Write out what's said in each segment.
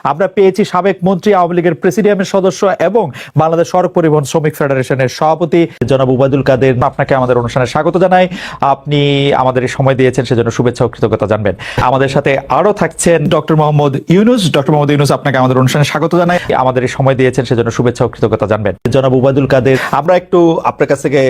আমরা পেয়েছি সাবেক মন্ত্রী, আওয়ামী লীগের প্রেসিডিয়ামের সদস্য এবং বাংলাদেশ সড়ক পরিবহন শ্রমিক ফেডারেশনের সভাপতি জনাব উবায়দুল কাদের। আপনাকে আমাদের অনুষ্ঠানে স্বাগত জানাই। আপনি আমাদের এই সময় দিয়েছেন, সেজন্য শুভেচ্ছা ও কৃতজ্ঞতা জানবেন। আমাদের সাথে আরো থাকছেন ডক্টর মোহাম্মদ ইউনুস। ডক্টর মোহাম্মদ ইউনুস, আপনাকে আমাদের অনুষ্ঠানে স্বাগত জানাই। আমাদের এই সময় দিয়েছেন, সেজন্য শুভেচ্ছা ও কৃতজ্ঞতা জানবেন। জনাব উবায়দুল কাদের, আমরা একটু আপনার কাছ থেকে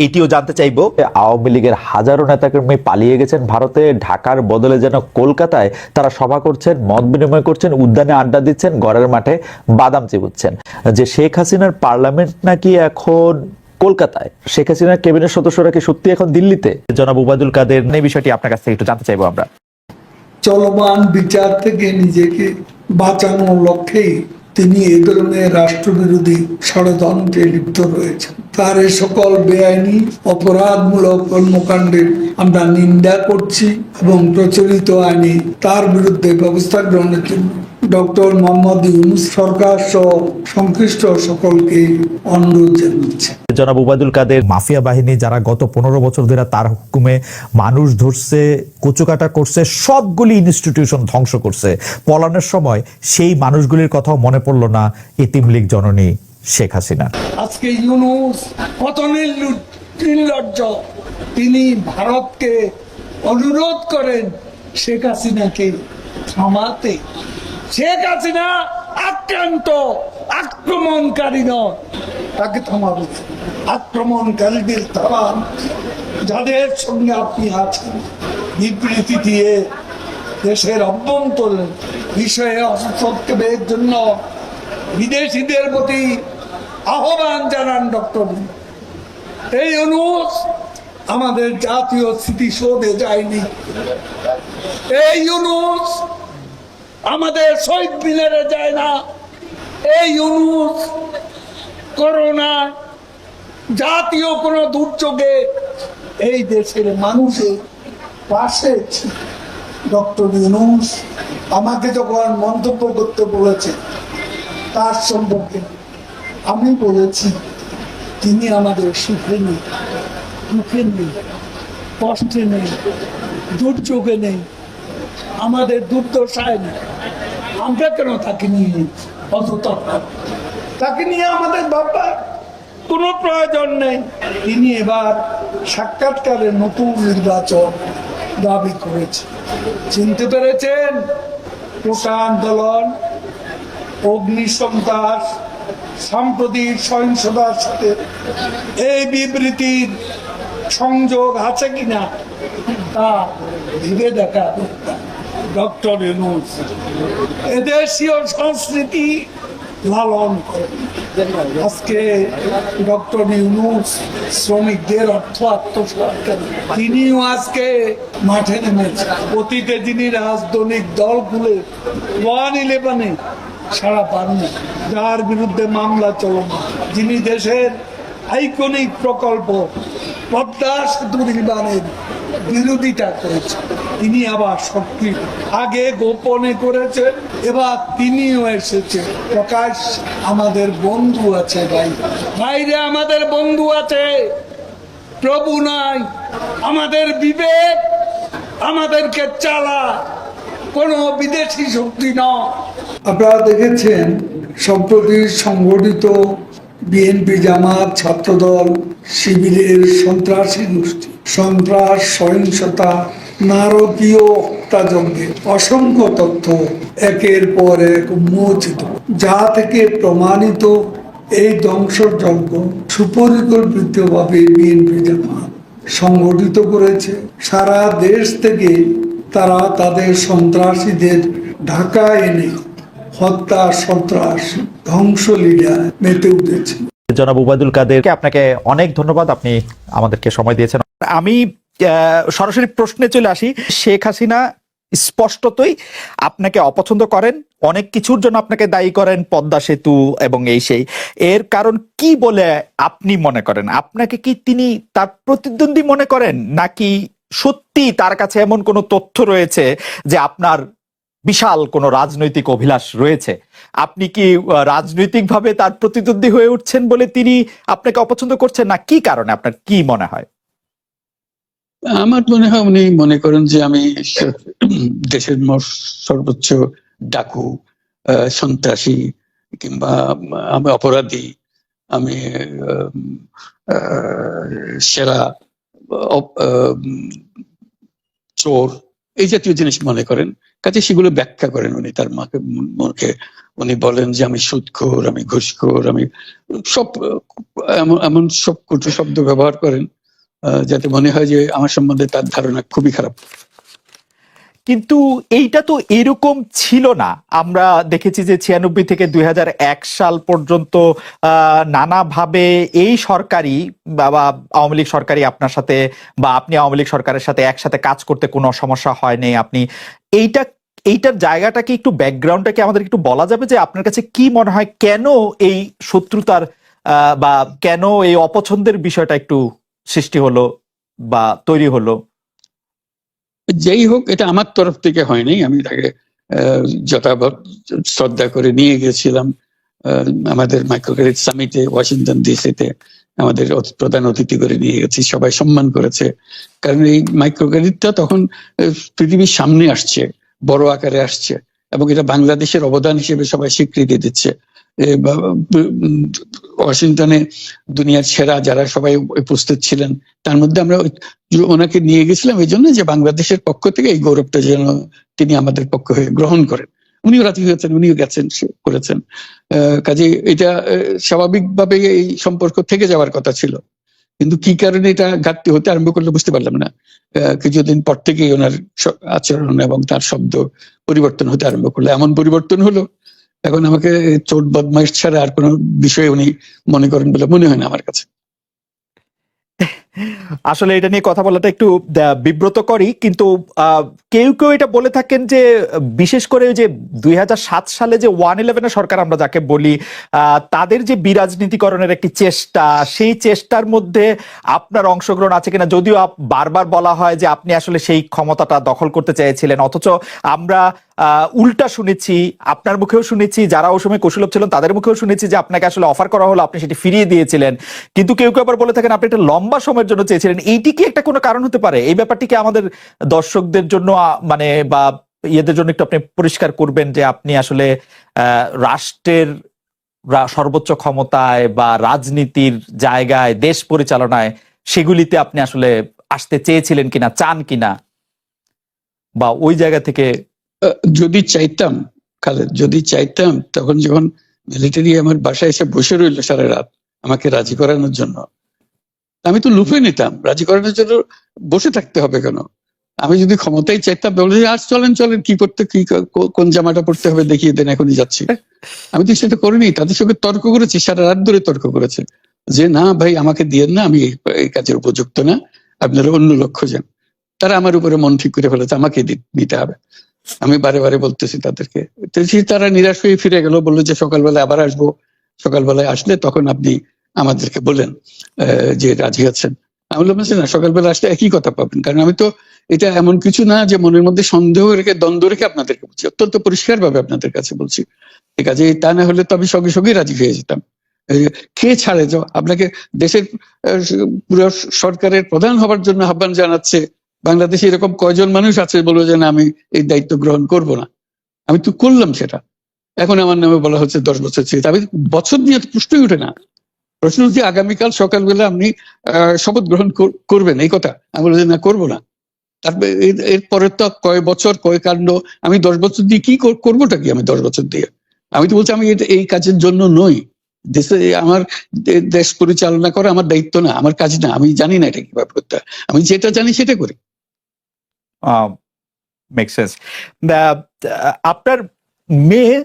এটিও জানতে চাইবো, আওয়ামী লীগের হাজারো নেতাকর্মী পালিয়ে গেছেন ভারতে, ঢাকার বদলে যেন কলকাতায় তারা সভা করছেন, মত বিনিময় করছেন, উদ্যানে আড্ডা দিচ্ছেন, ঘরের মাঠে বাদাম চিবুচ্ছেন। যে শেখ হাসিনার পার্লামেন্ট নাকি এখন কলকাতায়, শেখ হাসিনার ক্যাবিনেট সদস্যরা কি সত্যি এখন দিল্লিতে? জনাব উবায়দুল কাদের, এই বিষয়টি আপনার কাছ থেকে একটু জানতে চাইবো আমরা। চলমান বিচার থেকে নিজেকে বাঁচানোর লক্ষ্যেই তিনি এই ধরনের রাষ্ট্রবিরোধী ষড়যন্ত্রে লিপ্ত রয়েছেন। তার এই সকল বেআইনি অপরাধমূলক কর্মকাণ্ডের আমরা নিন্দা করছি এবং প্রচলিত আইনে তার বিরুদ্ধে ব্যবস্থা গ্রহণের জন্য ডক্টর মোহাম্মদ ইউনূস সরকার সহ সংশ্লিষ্ট সকলকে অনুরোধ জানাচ্ছে। জনাব উবায়দুল কাদের, মাফিয়া বাহিনী যারা গত 15 বছর ধরে তার হুকুমে মানুষ ধরছে, কুচুকাটা করছে, সবগুলি ইনস্টিটিউশন ধ্বংস করছে, পলানোর সময় সেই মানুষগুলির কথাও মনে পড়লো না এতিম লীগ জননী শেখ হাসিনা। আজকে ইউনূস কত নির্লজ্জ, তিনি ভারতকে অনুরোধ করেন শেখ হাসিনাকে থামাতে। শেখ হাসিনা আক্রান্ত, আক্রমণকারী নয়, তাকে থামাবে। আক্রমণকারীদের থামান, যাদের সঙ্গে আপনি আছেন, বিবৃতি দিয়ে দেশের অভ্যন্তরীণ বিষয়ে হস্তক্ষেপের জন্য বিদেশিদের প্রতি আহ্বান জানান ডক্টর। এই ইউনূস আমাদের জাতীয় স্মৃতিসৌধে যায়নি, এই ইউনূস আমাদের শহীদ মিনারে যায় না, এই ইউনূস করোনা জাতীয় কোন দুর্যোগে এই দেশের মানুষের পাশে। ডক্টর ইউনূস আমাকে যখন মন্তব্য করতে বলেছে তার সম্পর্কে, আমি বলেছি তিনি আমাদের সুখে নেই, দুঃখে নেই, কষ্টে নেই, দুর্যোগে নেই, আমাদের দুর্দশায় নেই। আমরা কেন তাকে নিয়ে তাকে নিয়ে আমাদের ভাববার কোনো প্রয়োজন নেই। তিনি এবার সাক্ষাৎকারে নতুন নির্বাচন দাবি করেছে। চিনতে পেরেছেন? কোটা আন্দোলন, অগ্নিসন্ত্রাস, সাম্প্রতিক সহিংসতার সাথে এই বিবৃতির সংযোগ আছে কিনা তা ভেবে দেখা ডক্টর ইউনূস এদেশীয় সংস্কৃতি লালন করে। আজকে ডক্টর ইউনূস শ্রমিকদের অর্থ আত্মসাৎ করেন, তিনিও আজকে মাঠে নেমেছেন। অতীতে যিনি রাজনৈতিক দলগুলো 1-11-এ সারা পাননি, যার বিরুদ্ধে মামলা চলমান, যিনি দেশের আইকনিক প্রকল্প পদ্মা সেতু নির্মাণের বিরোধিতা করেছে, তিনি আবার সক্রিয়। আগে গোপনে করেছে, এবার তিনিও এসেছে প্রকাশ। আমাদের বন্ধু আছে বাইরে আমাদের বন্ধু আছে, প্রভু নাই। আমাদের বিবেক আমাদেরকে চালা, কোনো বিদেশি শক্তি নয়। আপনারা দেখেছেন সম্প্রতি সংগঠিত বিএনপি, জামাত, ছাত্রদল, শিবিরের সন্ত্রাসী গোষ্ঠী, সন্ত্রাস, সহিংসতা, নারকীয় হত্যাযজ্ঞের অসংখ্য তথ্য একের পর এক উন্মোচিত, যা থেকে প্রমাণিত এই ধ্বংসযজ্ঞ সুপরিকল্পিতভাবে বিএনপি, জামাত সংগঠিত করেছে। সারা দেশ থেকে তারা তাদের সন্ত্রাসীদের ঢাকায় এনে হত্যা, সন্ত্রাস, ধ্বংসলীলা মেতে উঠেছে। জনাব উবায়দুল কাদেরকে আপনাকে অনেক ধন্যবাদ, আপনি আমাদেরকে সময় দিয়েছেন। আমি সরাসরি প্রশ্নে চলে আসি। শেখ হাসিনা স্পষ্টতই আপনাকে অপছন্দ করেন, অনেক কিছুর জন্য আপনাকে দায়ী করেন, পদ্মা সেতু এবং এই সেই। এর কারণ কি বলে আপনি মনে করেন? আপনাকে কি তিনি তার প্রতিদ্বন্দ্বী মনে করেন, নাকি সত্যি তার কাছে এমন কোনো তথ্য রয়েছে যে আপনার বিশাল কোনো রাজনৈতিক অভিলাষ রয়েছে? আপনি কি রাজনৈতিকভাবে তার প্রতিদ্বন্দ্বী হয়ে উঠছেন বলে তিনি আপনাকে অপছন্দ করছেন, না কি কারণে? আপনার কি মনে হয়? আমার মনে হয় উনি মনে করেন যে আমি দেশের সর্বোচ্চ ডাকু, সন্ত্রাসী কিংবা আমি অপরাধী, আমি সেরা চোর, এই জাতীয় জিনিস মনে করেন। কাজে সেগুলো ব্যাখ্যা করেন উনি তার মুখে। উনি বলেন যে আমি সুদখোর, আমি ঘুষখোর, আমি সব এমন সব কটু শব্দ ব্যবহার করেন যাতে মনে হয় যে আমার সম্বন্ধে তার ধারণা খুবই খারাপ। কিন্তু এইটা তো এরকম ছিল না। আমরা দেখেছি যে 96 থেকে 2001 সাল পর্যন্ত নানাভাবে এই সরকারি বা আওয়ামী লীগ সরকারি আপনার সাথে বা আপনি আওয়ামী লীগ সরকারের সাথে একসাথে কাজ করতে কোনো সমস্যা হয়নি। আপনি এইটার জায়গাটাকে একটু ব্যাকগ্রাউন্ডটাকে আমাদের একটু বলা যাবে যে আপনার কাছে কি মনে হয় কেন এই শত্রুতার বা কেন এই অপছন্দের বিষয়টা একটু সৃষ্টি হলো বা তৈরি হলো? যেই হোক, এটা আমার তরফ থেকে হয়নি। আমি তাকে যথাযথ শ্রদ্ধা করে নিয়ে গেছিলাম আমাদের মাইক্রোক্রেডিট সামিটে ওয়াশিংটন ডিসিতে। আমাদের প্রধান অতিথি করে নিয়ে গেছি, সবাই সম্মান করেছে। কারণ এই মাইক্রোক্রেডিটটা তখন পৃথিবীর সামনে আসছে, বড় আকারে আসছে, এবং এটা বাংলাদেশের অবদান হিসেবে সবাই স্বীকৃতি দিচ্ছে। ওয়াশিংটনে দুনিয়ার সেরা যারা সবাই উপস্থিত ছিলেন, তার মধ্যে আমরা ওনাকে নিয়ে গেছিলাম এই জন্য যে বাংলাদেশের পক্ষ থেকে এই গৌরবটা যেন তিনি আমাদের পক্ষ হয়ে গ্রহণ করেন। উনিও রাজি হয়েছেন, উনিও গেছেন, করেছেন। কাজে এটা স্বাভাবিকভাবে এই সম্পর্ক থেকে যাওয়ার কথা ছিল, কিন্তু কি কারণে এটা ঘাটতি হতে আরম্ভ করলো বুঝতে পারলাম না। কিছুদিন পর থেকেই ওনার আচরণ এবং তার শব্দ পরিবর্তন হতে আরম্ভ করলো। এমন পরিবর্তন হলো এখন আমাকে চোট বদমাইশ ছাড়া আর কোনো বিষয় উনি মনে করেন বলে মনে হয় না আমার কাছে। আসলে এটা নিয়ে কথা বলাটা একটু বিব্রতকরই, কিন্তু কেউ কেউ এটা বলে থাকেন যে বিশেষ করে যে 2007 সালে যে 111 সরকার আমরা যাকে বলি, তাদের যে বিরাজনীতিকরণের একটি চেষ্টা, সেই চেষ্টার মধ্যে আপনার অংশগ্রহণ আছে কিনা। যদিও বারবার বলা হয় যে আপনি আসলে সেই ক্ষমতাটা দখল করতে চেয়েছিলেন, অথচ আমরা উল্টা শুনেছি, আপনার মুখেও শুনেছি, যারা ওই সময় কৌশলভ ছিলেন তাদের মুখেও শুনেছি যে আপনাকে আসলে অফার করা হলো, আপনি সেটি ফিরিয়ে দিয়েছিলেন। কিন্তু কেউ কেউ আবার বলে থাকেন আপনি একটা লম্বা সময়ের জন্য চেয়েছিলেন। এইটি কি একটা কোনো কারণ হতে পারে? এই ব্যাপারটিকে আমাদের দর্শকদের জন্য মানে বা ইয়েদের জন্য একটু আপনি পরিষ্কার করবেন যে আপনি আসলে রাষ্ট্রের সর্বোচ্চ ক্ষমতায় বা রাজনীতির জায়গায়, দেশ পরিচালনায়, সেগুলিতে আপনি আসলে আসতে চেয়েছিলেন কিনা, চান কিনা, বা ওই জায়গা থেকে। যদি চাইতাম খালেদ, যদি চাইতাম, তখন যখন মিলিটারি আমার বাসায় এসে বসে রইল সারা রাত আমাকে রাজি করানোর জন্য, আমি তো লুফে নিতাম। রাজি করানোর জন্য বসে থাকতে হবে কেন? আমি যদি ক্ষমতাই চাইতাম, বলে আজ চলেন চলেন, কি করতে, কি কোন জামাটা পড়তে হবে দেখিয়ে দেন, এখনই যাচ্ছি। আমি তো সেটা করিনি। তাদের সঙ্গে তর্ক করেছি, সারা রাত ধরে তর্ক করেছে যে না ভাই আমাকে দিয়েন না, আমি এই কাজের উপযুক্ত না, আপনারা অন্য লক্ষ্য যান। তারা আমার উপরে মন ঠিক করে ফেলেছে আমাকে দিতে হবে। আমি বারে বারে বলতেছি তাদেরকে, তারা নিরাশ হয়ে ফিরে গেল, বললো যে সকালবেলায় আবার আসবো, সকালবেলায় আসলে তখন আপনি আমাদেরকে বলেন যে রাজি আছেন। আমি বললাম না, সকালবেলা আসলে একই কথা পাবেন। কারণ আমি তো এটা এমন কিছু না যে মনের মধ্যে সন্দেহ রেখে, দ্বন্দ্ব রেখে আপনাদেরকে বলছি, অত্যন্ত পরিষ্কার ভাবে আপনাদের কাছে বলছি। ঠিক আছে, তা না হলে তো আমি সঙ্গে সঙ্গে রাজি হয়ে যেতাম। কে ছাড়ে যে আপনাকে দেশের পুরো সরকারের প্রধান হবার জন্য আহ্বান জানাচ্ছে, বাংলাদেশে এরকম কয়জন মানুষ আছে বলবো যে না আমি এই দায়িত্ব গ্রহণ করব না? আমি তো করলাম সেটা। এখন আমার নামে বলা হচ্ছে 10 বছর চেয়ে। আমি বছর নিয়ে তো প্রশ্নই উঠে না। প্রশ্ন হচ্ছে আগামীকাল সকালবেলা আপনি শপথ গ্রহণ করবেন, এই কথা। আমি বলবো যে না, করবো না। তারপরে এরপরে তো কয় বছর, কয় কাণ্ড। আমি 10 বছর দিয়ে কি করবোটা কি? আমি 10 বছর দিয়ে, আমি তো বলছি আমি এই কাজের জন্য নই। দেশে আমার দেশ পরিচালনা করা আমার দায়িত্ব না, আমার কাজ না। আমি জানি না এটা কিভাবে করতে হয়। আমি যেটা জানি সেটা করি। Make sense. আপনার মেয়ে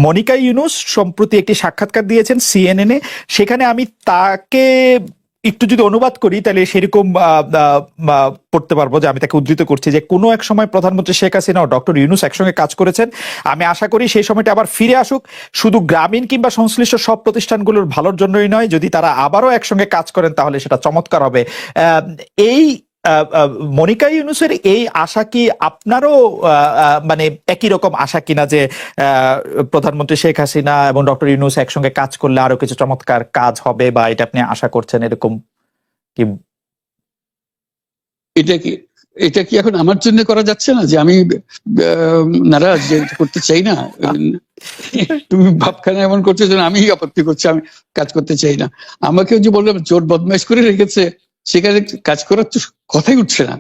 মনিকা ইউনুস সম্প্রতি একটি সাক্ষাৎকার দিয়েছেন সিএনএন-এ। সেখানে আমি তাকে একটু যদি অনুবাদ করি তাহলে সেরকম পড়তে পারবো যে আমি তাকে উদ্ধৃত করছি যে কোনো এক সময় প্রধানমন্ত্রী শেখ হাসিনা ও ডক্টর ইউনুস একসঙ্গে কাজ করেছেন। আমি আশা করি সেই সময়টা আবার ফিরে আসুক, শুধু গ্রামীণ কিংবা সংশ্লিষ্ট সব প্রতিষ্ঠানগুলোর ভালোর জন্যই নয়। যদি তারা আবারও একসঙ্গে কাজ করেন তাহলে সেটা চমৎকার হবে। এই মনিকা ইউনুসের এই আশা কি আপনারও মানে একই রকম আশা কিনা যে প্রধানমন্ত্রী শেখ হাসিনা এবং ডক্টর ইউনুস একসঙ্গে কাজ করলে আরো কিছু চমৎকার কাজ হবে, বা এটা আপনি আশা করছেন এরকম কি? এটা কি এটা কি এখন আমার জন্য করা যাচ্ছে না যে আমি নারাজ, যে এটা করতে চাই না? তুমি ভাবখানা এমন করছো যেন আমি আপত্তি করছি, আমি কাজ করতে চাই না। আমাকেও যে বললাম জোর বদমাইশ করে রেখেছে, সেখানে কাজ করার তো কথাই উঠছে না।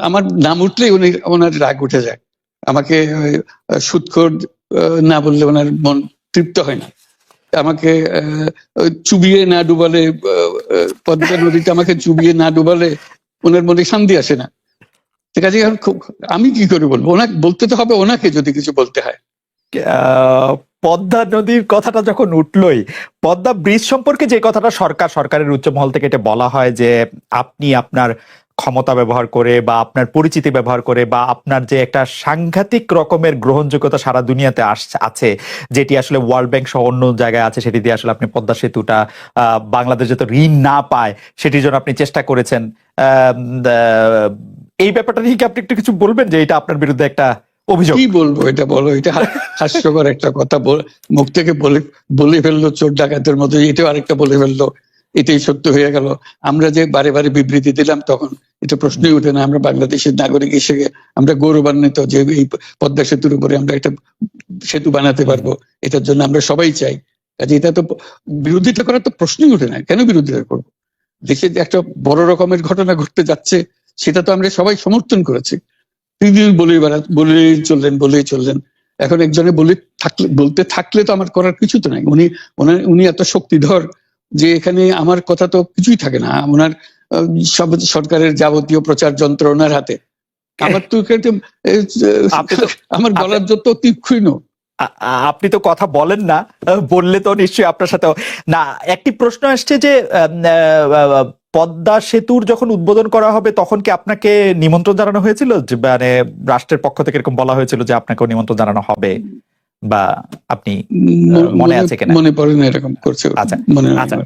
আমার নাম উঠলেই ওনার রাগ উঠে যায়। আমাকে সুদখোর না বললে ওনার মন তৃপ্ত হয় না। আমাকে চুবিয়ে না ডুবালে, পদ্মা নদীতে আমাকে চুবিয়ে না ডুবালে ওনার মনে শান্তি আসে না। ঠিক আছে, আমি কি করে বলবো? ওনাকে বলতে তো হবে, ওনাকে যদি কিছু বলতে হয়। পদ্মা নদীর কথাটা যখন উঠলই, পদ্মা ব্রিজ সম্পর্কে যে কথাটা সরকারের উচ্চ মহল থেকে এটা বলা হয় যে আপনি আপনার ক্ষমতা ব্যবহার করে বা আপনার পরিচিতি ব্যবহার করে বা আপনার যে একটা সাংঘাতিক রকমের গ্রহণযোগ্যতা সারা দুনিয়াতে আছে, যেটি আসলে ওয়ার্ল্ড ব্যাংক সহ অন্য জায়গায় আছে, সেটি দিয়ে আসলে আপনি পদ্মা সেতুটা বাংলাদেশ যাতে ঋণ না পায় সেটির জন্য আপনি চেষ্টা করেছেন। এই ব্যাপারটা নিয়ে কি আপনি একটু কিছু বলবেন, যে এটা আপনার বিরুদ্ধে একটা অভিযোগ? কি বলবো, এটা বলো, এটা হাস্যকর একটা কথা মুখ থেকে বলে ফেললো চোর ডাকাতের মতো, এটাও আরেকটা বলে ফেললো, এটাই সত্য হয়ে গেল। আমরা যে বারে বারে বিবৃতি দিলাম তখন এটা প্রশ্নই ওঠে না। আমরা বাংলাদেশের নাগরিক হিসেবে আমরা গৌরবান্বিত যে এই পদ্মা সেতুর উপরে আমরা একটা সেতু বানাতে পারবো, এটার জন্য আমরা সবাই চাই। কাজে এটা তো বিরোধিতা করার তো প্রশ্নই ওঠে না। কেন বিরোধিতা করবো? দেশে যে একটা বড় রকমের ঘটনা ঘটতে যাচ্ছে সেটা তো আমরা সবাই সমর্থন করেছি। তিনি বলেই চললেন। এখন একজনে বলতে থাকলে তো আমার করার কিছু তো নাই। উনি এত শক্তিধর যে এখানে আমার কথা তো কিছুই থাকে না। ওনার সব সরকারের যাবতীয় প্রচার যন্ত্র ওনার হাতে। আমার তো আমার গলার যত তীক্ষ্ণ। আপনি তো কথা বলেন না, বললে তো নিশ্চয়ই আপনার সাথে না। একটি প্রশ্ন আসছে যে পদ্মা সেতুর যখন উদ্বোধন করা হবে তখন কি আপনাকে নিমন্ত্রণ জানানো হয়েছিল, যে মানে রাষ্ট্রের পক্ষ থেকে এরকম বলা হয়েছিল যে আপনাকেও নিমন্ত্রণ জানানো হবে, বা আপনি মনে আছে কিনা? মনে পড়ে না এরকম করছে। আচ্ছা মনে আচ্ছা।